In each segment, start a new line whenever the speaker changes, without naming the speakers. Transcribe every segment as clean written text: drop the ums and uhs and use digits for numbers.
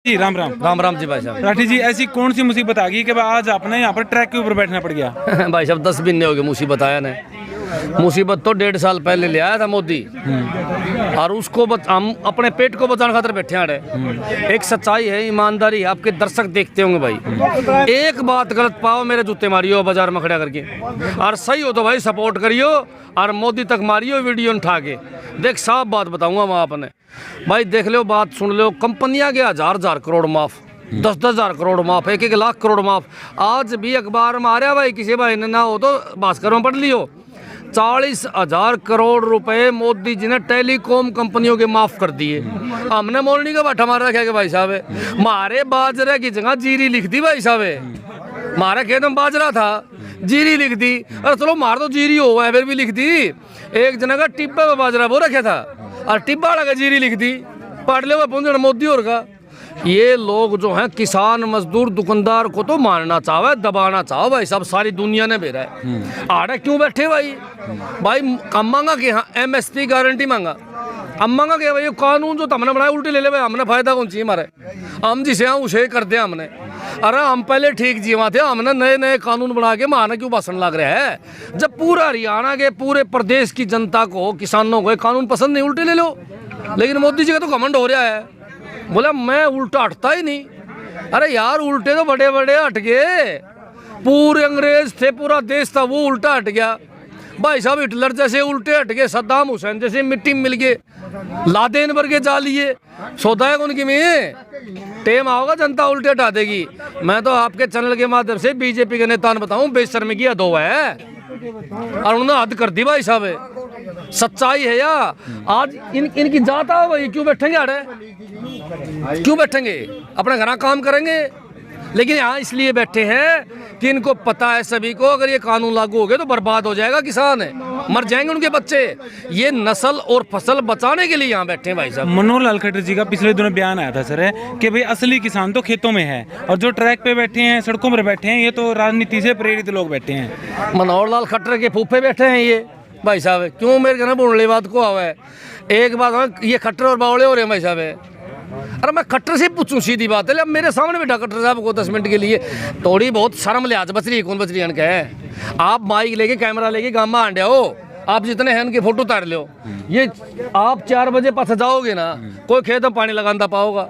जी राम राम।
राम राम जी भाई साहब।
राठी जी, ऐसी कौन सी मुसीबत आ गई कि आज आपने यहाँ पर ट्रैक के ऊपर बैठना पड़ गया?
भाई साहब 10 महीने हो गए मुसीबत आया ने। मुसीबत तो 1.5 साल पहले ले आया था मोदी, और उसको हम अपने पेट को बचाने खातिर बैठे हैं। एक सच्चाई है, ईमानदारी है, आपके दर्शक देखते होंगे भाई। एक बात गलत पाओ मेरे जूते मारियो बाजार में खड़ा करके, और सही हो तो भाई सपोर्ट करियो, और मोदी तक मारियो वीडियो उठा के। देख साफ बात बताऊंगा मैं आपने भाई, देख लो बात सुन लो। कंपनियां के हजार करोड़ माफ, 10-10 हजार करोड़ माफ, 1-1 लाख करोड़ माफ। आज भी अखबार में आ रहा भाई, किसी भाई ने ना हो तो भास्कर में पढ़ लियो। 40,000 करोड़ रुपए मोदी जी ने टेलीकॉम कंपनियों के माफ कर दिए। हमने मोरनी का बाठा मार रखा है भाई साहब। मारे बाजरे की जगह जीरी लिख दी भाई साहब। मारे खेत में बाजरा था, जीरी लिख दी। अरे चलो मार तो जीरी हो है, फिर भी लिख दी। एक जना का टिब्बा में बाजरा वो रखा था, और टिब्बा लगा जीरी लिख दी। पढ़ ले पहुंच मोदी और का। ये लोग जो हैं किसान मजदूर दुकानदार को तो मारना चाहे, दबाना चाहो भाई साहब, सारी दुनिया ने बेरा है। आड़े क्यों बैठे भाई? भाई हम मांगा कि हाँ MSP गारंटी मांगा, हम मांगा कि भाई कानून जो तुमने बनाया उल्टे ले ले भाई, हमने फायदा कौन चाहिए हमारे? हम जिसे हैं उसे कर दिया हमने। अरे हम पहले ठीक जीवा थे, हमने नए नए कानून बना के मारना क्यों भाषण लग रहा है? जब पूरा हरियाणा के पूरे प्रदेश की जनता को, किसानों को कानून पसंद नहीं, उल्टे ले लो। लेकिन मोदी जी का तो घमंड हो रहा है, बोला मैं उल्टा हटता ही नहीं। अरे यार उल्टे तो बड़े बड़े हट गए, पूरे अंग्रेज थे, पूरा देश था, वो उल्टा हट गया भाई साहब। हिटलर जैसे उल्टे हट गए, सद्दाम हुसैन जैसे मिट्टी में मिल गए, लादेन वर्गे जा लिए। सौदा है उनकी में टेम आओगा, जनता उल्टे हटा देगी। मैं तो आपके चैनल के माध्यम से बीजेपी के नेता ने बताऊं, बेशर्मी की हद है, और उन्होंने हद कर दी भाई साहब। सच्चाई है या आज इनकी जात आओ भाई, क्यों बैठेंगे? अरे क्यों बैठेंगे? अपने घर काम करेंगे। लेकिन यहाँ इसलिए बैठे हैं कि इनको पता है सभी को, अगर ये कानून लागू हो गए तो बर्बाद हो जाएगा किसान, है मर जाएंगे उनके बच्चे। ये नस्ल और फसल बचाने के लिए यहाँ बैठे हैं भाई साहब।
मनोहर लाल खट्टर जी का पिछले दिनों बयान आया था सर, कि भाई असली किसान तो खेतों में है, और जो ट्रैक पे बैठे हैं, सड़कों पर बैठे हैं, ये तो राजनीति से प्रेरित लोग बैठे हैं।
मनोहर लाल खट्टर के फूफे बैठे हैं ये भाई साहब। क्यों मेरे कहना बोलने बात को आवा है? एक बात, ये खट्टर और बावड़े हो रहे हैं भाई साहब। अरे मैं खट्टर से पूछूं, सीधी बात है, अब मेरे सामने बैठा खट्टर साहब को 10 मिनट के लिए थोड़ी बहुत शर्म लिहाज बच रही है। कौन बच रही है? आप माइक लेके कैमरा लेके गाँव में आंडे हो, आप जितने हैं उनकी फोटो उतार लो। ये आप 4 बजे पास जाओगे ना, कोई खेत में पानी लगाता पाओगा,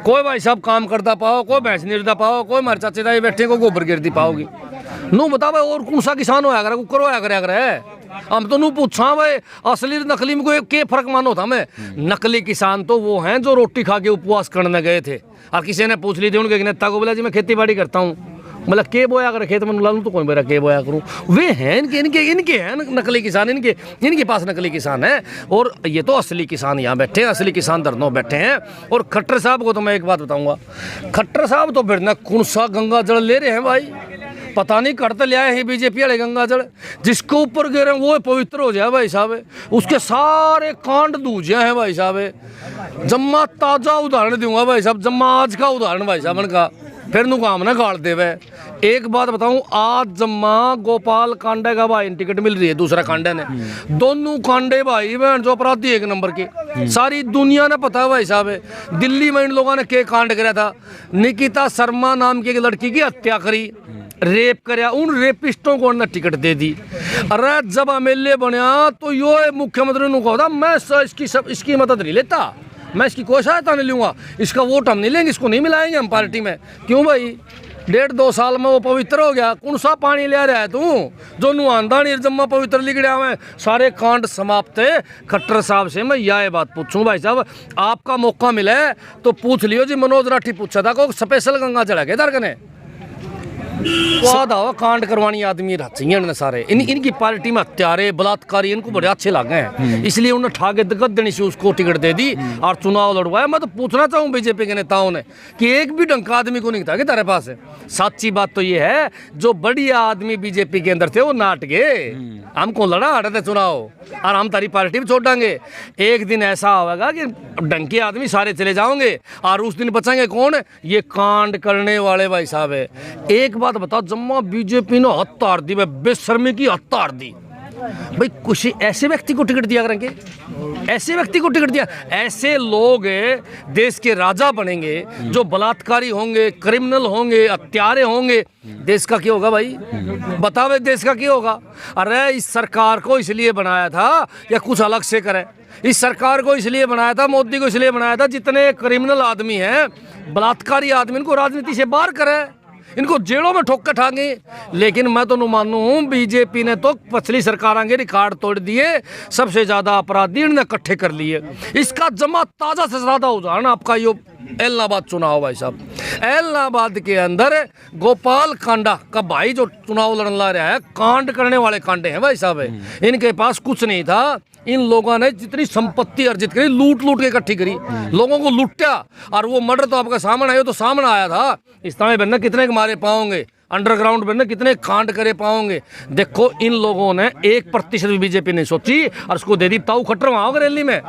कोई भाई साहब काम करता पाओ, कोई भैंस निरता पाओ, कोई मर चाचे दाई बैठे को गोबर गिरती पाओगी। नू बता भाई और कौन सा किसान होया करे, कुकर होया करे? हम तो नू पूछा भाई असली नकली में कोई के फर्क मानो था? मैं नकली किसान तो वो हैं जो रोटी खा के उपवास करने गए थे, और किसी ने पूछ ली थी उनके नेता को, बोला जी मैं खेती बाड़ी करता हूँ, मतलब के बोया कर खेत में लालू तो कौन मेरा के बोया करूँ? वे हैं इनके हैं नकली किसान, इनके पास नकली किसान है, और ये तो असली किसान यहाँ बैठे हैं, असली किसान धरनों बैठे हैं। और खट्टर साहब को तो मैं एक बात बताऊंगा, खट्टर साहब तो फिर ना कौन सा गंगा जल ले रहे हैं भाई, पता नहीं करते ले आए हैं बीजेपी वाले गंगा जल, जिसको ऊपर गिरे वो पवित्र हो जाए भाई साहब। उसके सारे कांड दूजिया हैं भाई साहब। जम्मा ताजा उदाहरण दूंगा भाई साहब, जम्मा आज का उदाहरण भाई साहब का, फिर नु काम ना गाड़ दे। एक बात बताऊं, आज जम्मा गोपाल कांडे का भाई टिकट मिल रही है, दूसरा कांडे ने, दोनों कांडे भाई बहन जो अपराधी 1 नंबर के, सारी दुनिया ने पता है भाई साहब। दिल्ली में इन लोगों ने के कांड कराया था, निकिता शर्मा नाम की एक लड़की की हत्या करी, रेप करया, उन रेपिस्टों को उन्होंने टिकट दे दी। अरे जब MLA बनया तो यो मुख्यमंत्री ने कहा था मैं इसकी मदद नहीं लेता, मैं इसकी कोई सहायता नहीं लूंगा, इसका वोट हम नहीं लेंगे, इसको नहीं मिलाएंगे हम पार्टी में। क्यों भाई? 1.5-2 साल में वो पवित्र हो गया। कौन सा पानी ले रहा है तू जो नुआंदा नहीं जम्मा पवित्र लिखड़ा हुआ है? सारे कांड समाप्त है। खट्टर साहब से मैं यह बात पूछूं भाई साहब, आपका मौका मिले तो पूछ लियो जी। मनोज राठी पूछा था को स्पेशल गंगा चढ़ा के दरकने सादा कांड करवानी आदमी चाहिए सारे। इनकी पार्टी में हत्यारे बलात्कारी इनको बड़े अच्छे लगे हैं, इसलिए उन्हें ठाके दिक्कत देनी से उसको टिकट दे दी और चुनाव लड़वाया। मैं तो पूछना चाहूँ बीजेपी के नेताओं ने कि एक भी ढंग का आदमी को नहीं था कि तेरे पास है? सच्ची बात तो ये है, जो बढ़िया आदमी बीजेपी के अंदर थे वो नाट गए। हमको लड़ा हटे थे चुनाव, और हम तारी पार्टी भी छोड़ देंगे। एक दिन ऐसा होगा कि ढंग के आदमी सारे चले जाओगे, और उस दिन बचेंगे कौन? ये कांड करने वाले भाई साहब है। एक बात बताओ, जम्मा बीजेपी ने हत्या दी, बेशर्मी की हत्या दी। भाई कुछ ऐसे व्यक्ति को टिकट दिया करेंगे, ऐसे व्यक्ति को टिकट दिया, ऐसे लोग देश के राजा बनेंगे जो बलात्कारी होंगे, क्रिमिनल होंगे, हत्यारे होंगे, देश का क्या होगा भाई? बताओ देश का क्या होगा? अरे इस सरकार को इसलिए बनाया था या कुछ अलग से करे? इस सरकार को इसलिए बनाया था, मोदी को इसलिए बनाया था, जितने क्रिमिनल आदमी हैं, बलात्कारी आदमी, इनको राजनीति से बाहर करे, इनको जेलों में ठोक कर ठांगे। लेकिन मैं तो मानूं बीजेपी ने तो पिछली सरकारों के रिकॉर्ड तोड़ दिए, सबसे ज्यादा अपराधी इन्होंने इकट्ठे कर लिए। इसका जमा ताजा से ज्यादा उदाहरण आपका यो इलाहाबाद चुनाव भाई साहब। इलाहाबाद के अंदर गोपाल कांडा का भाई जो चुनाव लड़ने ला रहा है, कांड करने वाले कांडे हैं भाई साहब। इनके पास कुछ नहीं था, इन लोगों ने जितनी संपत्ति अर्जित करी लूट लूट के इकट्ठी करी, लोगों को लूटा। और वो मर्डर तो आपका सामने आया, तो सामने आया था। इस तरह बनना कितने के मारे पाओगे, अंडरग्राउंड बनना कितने कांड करे पाओगे। देखो इन लोगों ने 1% भी बीजेपी नहीं सोची और उसको दे दी ताऊ खट्टर वहां रैली में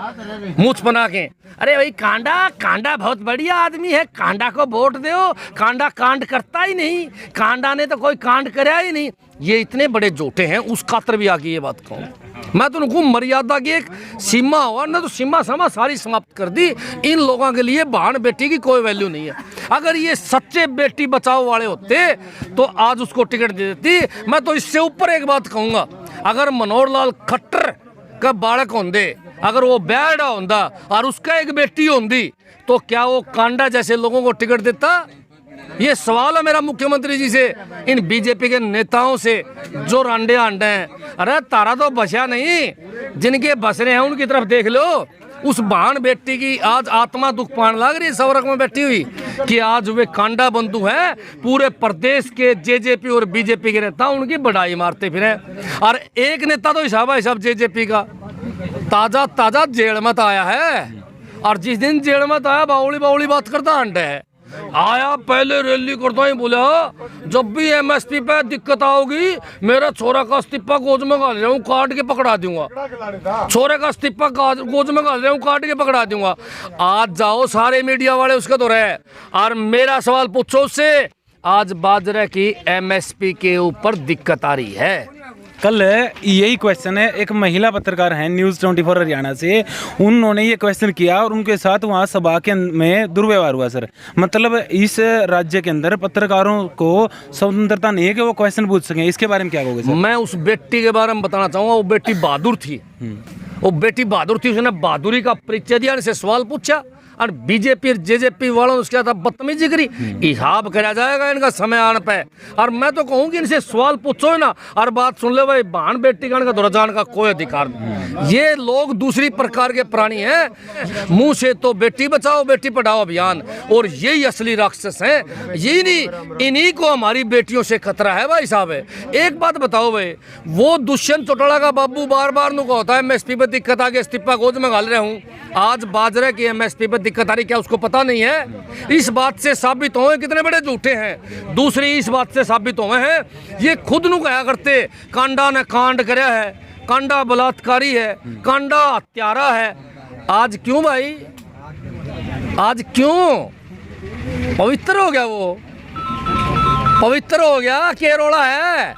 मुझ बना के। अरे भाई कांडा, कांडा बहुत बढ़िया आदमी है, कांडा को वोट दो, कांडा कांड करता ही नहीं, कांडा ने तो कोई कांड कराया ही नहीं। ये इतने बड़े जोटे हैं, उस खातर भी आगे ये बात कहूँ मैं तो उनको मर्यादा की एक सीमा हुआ ना, तो सीमा समा सारी समाप्त कर दी। इन लोगों के लिए बहन बेटी की कोई वैल्यू नहीं है। अगर ये सच्चे बेटी बचाओ वाले होते तो आज उसको टिकट दे देती। मैं तो इससे ऊपर एक बात कहूँगा, अगर मनोहर लाल खट्टर का बालक होंदे, अगर वो बैड़ा होंदा और उसका एक बेटी होंदी, तो क्या वो कांडा जैसे लोगों को टिकट देता? ये सवाल है मेरा मुख्यमंत्री जी से, इन बीजेपी के नेताओं से जो रांडे आंडे हैं। अरे तारा तो बचा नहीं, जिनके बस रहे हैं उनकी तरफ देख लो। उस बहन बेटी की आज आत्मा दुख पाने लग रही है सवरक में बैठी हुई कि आज वे कांडा बंधु हैं, पूरे प्रदेश के जेजेपी और बीजेपी के नेता उनकी बढ़ाई मारते फिरे। और एक नेता तो हिसाब जेजेपी का ताजा ताजा जेल में आया है, और जिस दिन जेल में आया बाउली बाउली बात करता अंडे है। आया पहले रैली करता ही बोला, जब भी एमएसपी पे दिक्कत आओगी मेरा छोरा का इस्तीफा गोद में गाल रहा हूँ, काट के पकड़ा दूंगा। छोरे का इस्तीफा गोद में गाल रहा हूँ, काट के पकड़ा दूंगा। आज जाओ सारे मीडिया वाले उसके तो रहे, और मेरा सवाल पूछो उससे, आज बाजरे की एमएसपी के ऊपर दिक्कत आ रही है।
कल यही क्वेश्चन है, एक महिला पत्रकार हैं न्यूज़ 24 हरियाणा से, उन्होंने ये क्वेश्चन किया और उनके साथ वहाँ सभा के में दुर्व्यवहार हुआ सर। मतलब इस राज्य के अंदर पत्रकारों को स्वतंत्रता नहीं है कि वो क्वेश्चन पूछ सकें, इसके बारे में क्या कहोगे सर?
मैं उस बेटी के बारे में बताना चाहूँगा, वो बेटी बहादुर थी, वो बेटी बहादुर थी, उसने बहादुरी का परिचय दिया, इनसे सवाल पूछा, और बीजेपी और जेजेपी वालों ने उसके साथ बदतमीजी करी। हिसाब करा जाएगा इनका समय आने पे। और मैं तो कहूँ कि इनसे सवाल पूछो ना और बात सुन ले भाई, बहन बेटी का इनका दुराचार का कोई अधिकार नहीं। ये लोग दूसरी प्रकार के प्राणी हैं, मुंह से तो बेटी बचाओ बेटी पढ़ाओ अभियान, और यही असली राक्षस हैं। यही नहीं, इन्हीं को हमारी बेटियों से खतरा है भाई साहब। एक बात बताओ भाई, वो दुष्यंत चौटाला का बाबू बार बार नु होता है एमएसपी पे दिक्कत आ गई, इस्तीफा गोद में गाल रहा हूँ, आज बाजरे की एमएसपी पे दिक्कत आ रही, क्या उसको पता नहीं है? इस बात से साबित हुए कितने बड़े झूठे हैं। दूसरी इस बात से साबित हुए हैं, ये खुद नु कहा करते कांडा ने कांड करया है, कांडा बलात्कारी है, कांडा हत्यारा है। आज क्यों भाई, आज क्यों पवित्र हो गया? वो पवित्र हो गया, केरोला है।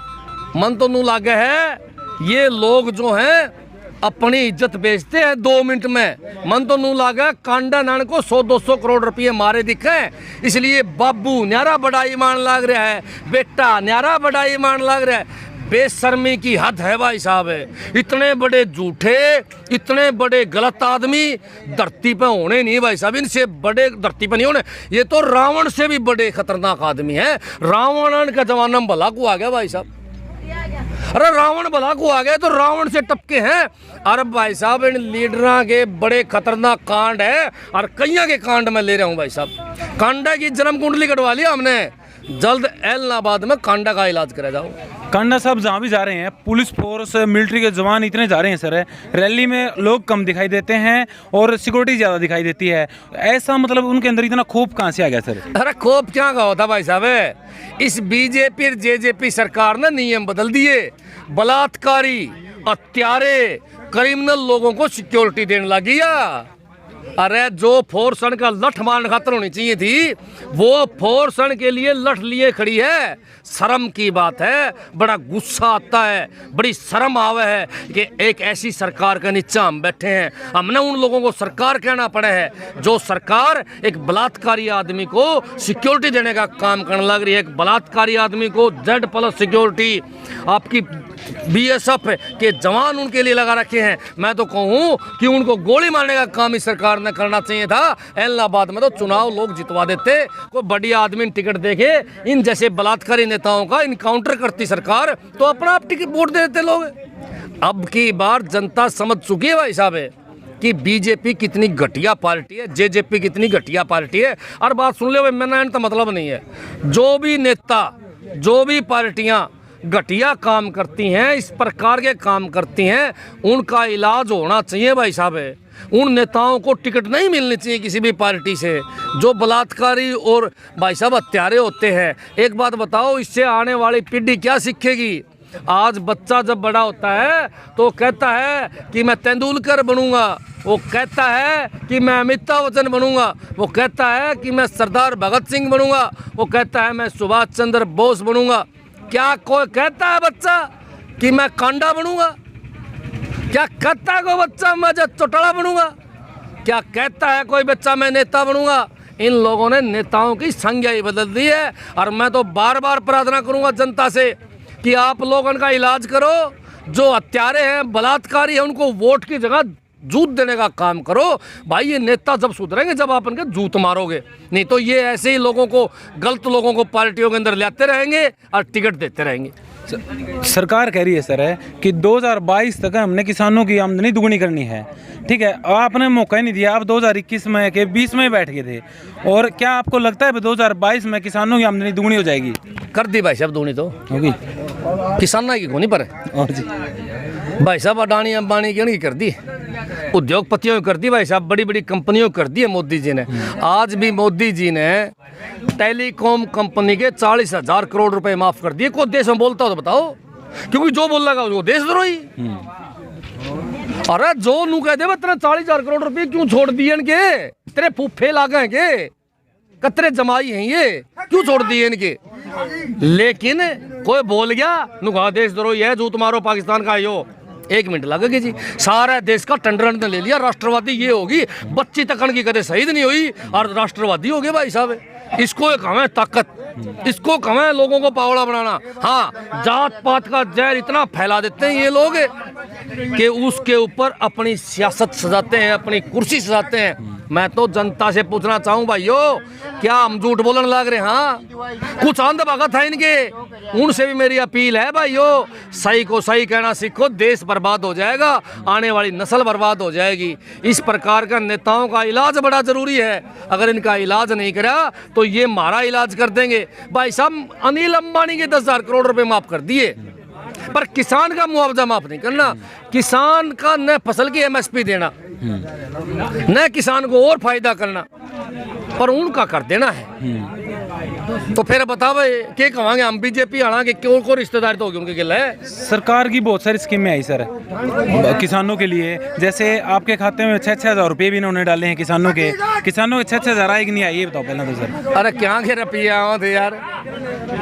मन तो नू लागे है, ये लोग जो हैं अपनी इज्जत बेचते हैं 2 मिनट में। मन तो नू लागा कांडा नान को 100-200 करोड़ रुपये मारे दिखे, इसलिए बाबू न्यारा बड़ा ईमान लाग रहा है, बेटा न्यारा बड़ा ईमान लाग रहा है। बेशर्मी की हद है भाई साहब। इतने बड़े झूठे, इतने बड़े गलत आदमी धरती पे होने नहीं भाई साहब, इनसे बड़े धरती पे नहीं होने। ये तो रावण से भी बड़े खतरनाक आदमी है। रावण का जमाना में भला को आ गया भाई साहब। अरे रावण भला को आ गए तो रावण से टपके हैं। अरे भाई साहब इन लीडरा के बड़े खतरनाक कांड है, और कईया के कांड में ले रहा हूँ भाई साहब। कांडा की जन्म कुंडली कटवा लिया हमने, जल्द इलाहाबाद में कांडा का इलाज करा जाओ।
कांडा साहब जहाँ भी जा रहे हैं, पुलिस फोर्स मिलिट्री के जवान इतने जा रहे हैं सर, रैली में लोग कम दिखाई देते हैं और सिक्योरिटी ज़्यादा दिखाई देती है। ऐसा मतलब उनके अंदर इतना खौफ कहाँ से आ गया सर?
अरे खौफ क्या का होता भाई साहब, इस बीजेपी और जेजेपी सरकार ने नियम बदल दिए। बलात्कारी, हत्यारे, क्रिमिनल लोगों को सिक्योरिटी देने लगी। अरे जो फोर्सन का लठ मारने खातर होनी चाहिए थी, वो फोर्सन के लिए लठ लिए खड़ी है। शर्म की बात है, बड़ा गुस्सा आता है, बड़ी शर्म आवे है कि एक ऐसी सरकार के नीचे हम बैठे हैं। हमने उन लोगों को सरकार कहना पड़ा है जो सरकार एक बलात्कारी आदमी को सिक्योरिटी देने का काम करने लग रही है। एक बलात्कारी आदमी को Z+ सिक्योरिटी आपकी BSF के जवान उनके लिए लगा रखे हैं। मैं तो कहूँ कि उनको गोली मारने का काम इस सरकार ने करना चाहिए था। इलाहाबाद में तो चुनाव लोग जितवा देते, कोई बढ़िया आदमी टिकट देके इन जैसे बलात्कारी नेताओं का इनकाउंटर करती सरकार तो अपना आप टिकट वोट दे देते लोग। अब की बार जनता समझ चुकी है भाई साहब कि बीजेपी कितनी घटिया पार्टी है, JJP कितनी घटिया पार्टी है। और बात सुन ले, मैंने तो मतलब नहीं है, जो भी नेता, जो भी पार्टियां घटिया काम करती हैं, इस प्रकार के काम करती हैं, उनका इलाज होना चाहिए भाई साहब। उन नेताओं को टिकट नहीं मिलनी चाहिए किसी भी पार्टी से जो बलात्कारी और भाई साहब हत्यारे होते हैं। एक बात बताओ, इससे आने वाली पीढ़ी क्या सीखेगी? आज बच्चा जब बड़ा होता है तो कहता है कि मैं तेंदुलकर बनूंगा, वो कहता है कि मैं अमिताभ बच्चन बनूंगा, वो कहता है कि मैं सरदार भगत सिंह बनूंगा, वो कहता है मैं सुभाष चंद्र बोस बनूंगा। क्या कोई कहता है बच्चा कि मैं कांडा बनूंगा? क्या कहता है कोई बच्चा मैं चौटाला बनूंगा? क्या कहता है कोई बच्चा मैं नेता बनूंगा? इन लोगों ने नेताओं की संज्ञा ही बदल दी है। और मैं तो बार बार प्रार्थना करूंगा जनता से कि आप लोग उनका इलाज करो। जो हत्यारे हैं, बलात्कारी हैं, उनको वोट की जगह जूत देने का काम करो। भाई ये नेता जब सुधरेंगे जब आप उनके जूत मारोगे, नहीं तो ये ऐसे ही लोगों को, गलत लोगों को पार्टियों के अंदर लाते रहेंगे और टिकट देते रहेंगे।
सरकार कह रही है सर कि 2022 तक हमने किसानों की आमदनी दुगनी करनी है। ठीक है, आपने मौका ही नहीं दिया, आप 2021 में के 20 में बैठ गए थे। और क्या आपको लगता है 2022 में किसानों की आमदनी दुगनी हो जाएगी?
कर दी भाई साहब, दुगनी तो
होगी।
किसाना की कोनी पर
और जी
भाई साहब अडानी अंबानी की कर दी, उद्योगपतियों की कर दी भाई साहब, बड़ी बड़ी कंपनियों कर दी है मोदी जी ने। आज भी मोदी जी ने टेलीकॉम कंपनी के 40,000 करोड़ रुपए माफ कर दिए। कोई देश में बोलता हो तो बताओ, क्योंकि जो बोल रहा वो देशद्रोही। अरे जो नू कह दे तेरे 40,000 करोड़ रुपए क्यों छोड़ दिए इनके? तेरे फूफे लागे के कतरे जमाई हैं ये, क्यों छोड़ दिए इनके? लेकिन कोई बोल गया नू कहा देशद्रोही है, जो तुम्हारो पाकिस्तान का यो 1 मिनट लगेगी जी, सारा देश का टेंडर ने ले लिया। राष्ट्रवादी ये होगी, बच्ची तकन की कदे शहीद नहीं हुई और राष्ट्रवादी हो गए भाई साहब। इसको कहें ताकत, इसको कहें लोगों को पावड़ा बनाना। हाँ, जात पात का जहर इतना फैला देते हैं ये लोग कि उसके ऊपर अपनी सियासत सजाते हैं, अपनी कुर्सी सजाते हैं। मैं तो जनता से पूछना चाहूँ भाइयों, क्या हम झूठ बोलने लग रहे? हाँ, कुछ अंध भगत है इनके, उनसे भी मेरी अपील है भाइयों, सही को सही कहना सीखो। देश बर्बाद हो जाएगा, आने वाली नस्ल बर्बाद हो जाएगी। इस प्रकार का नेताओं का इलाज बड़ा जरूरी है। अगर इनका इलाज नहीं करा तो ये हमारा इलाज कर देंगे। भाई साहब अनिल अंबानी के 10,000 करोड़ रुपए माफ कर दिए, पर किसान का मुआवजा माफ नहीं करना। किसान का न फसल की MSP देना, न किसान को और फायदा करना, पर उनका कर देना है। तो फिर बताओ क्या कहेंगे हम? बीजेपी हालांकि क्यों को रिश्तेदार तो होगी उनके गिले। सरकार
की बहुत सारी स्कीमें आई सर किसानों के लिए, जैसे आपके खाते में 6-6 हज़ार रुपये भी इन्होंने डाले हैं किसानों के 6-6 हज़ार आए कि नहीं आए, ये बताओ पहले तो सर।
अरे क्या के रुपये थे यार,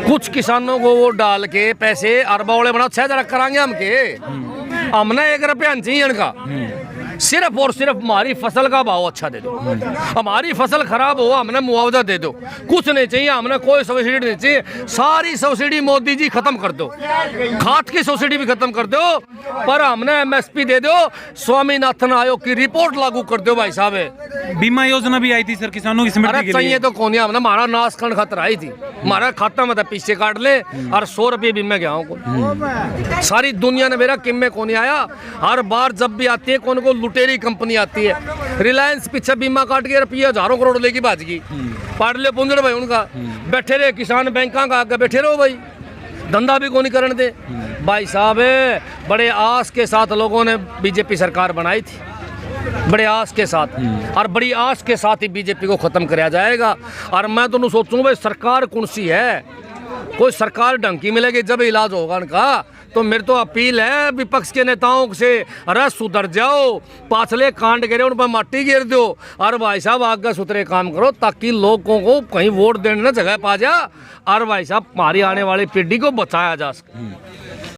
कुछ किसानों को वो डाल के पैसे अरबा वाले बना 6 हज़ार कराएंगे हम के। हमने 1 रुपया चाहिए इनका, सिर्फ और सिर्फ हमारी फसल का भाव अच्छा दे दो। हमारी फसल खराब हो हमने मुआवजा दे दो, कुछ नहीं चाहिए हमने, कोई सब्सिडी नहीं चाहिए। सारी सब्सिडी मोदी जी खत्म कर दो, खाद की सब्सिडी भी खत्म कर दो, पर हमने MSP दे दो। स्वामीनाथन आयोग की रिपोर्ट लागू कर दो भाई साहब।
बीमा योजना भी आई थी सर किसानों की समृद्धि के लिए।
चाहिए तो कौन, हमने हमारा नाश करने खातर आई थी, हमारा खाता में पीछे काट ले और 100 रुपये बीमा गया को। सारी दुनिया ने मेरा किम में कौन आया। हर बार जब भी आती है कौन को लुटेरी कंपनी आती है। रिलायंस पीछे बीमा काट के रुपये हजारों करोड़ लेके भाज गई। पाड़ ले पुंजड़ भाई उनका, बैठे रहे किसान बैंकों का आगे बैठे रहो भाई, धंधा भी कौन करने दे भाई साहब। बड़े आस के साथ लोगों ने बीजेपी सरकार बनाई थी, बड़े आस के साथ, और बड़ी आस के साथ ही बीजेपी को खत्म कराया जाएगा। और मैं तो सोचूं भाई सरकार कौन सी है, कोई सरकार ढंग की मिलेगी जब इलाज होगा उनका। तो मेरी तो अपील है विपक्ष के नेताओं से, अरे सुधर जाओ, पाछले कांड गिरे उन पर माटी गिर दो और भाई साहब आगे सुथरे काम करो ताकि लोगों को कहीं वोट देने ना जगह पा जा और भाई साहब हमारी आने वाली पीढ़ी को बचाया जा सके।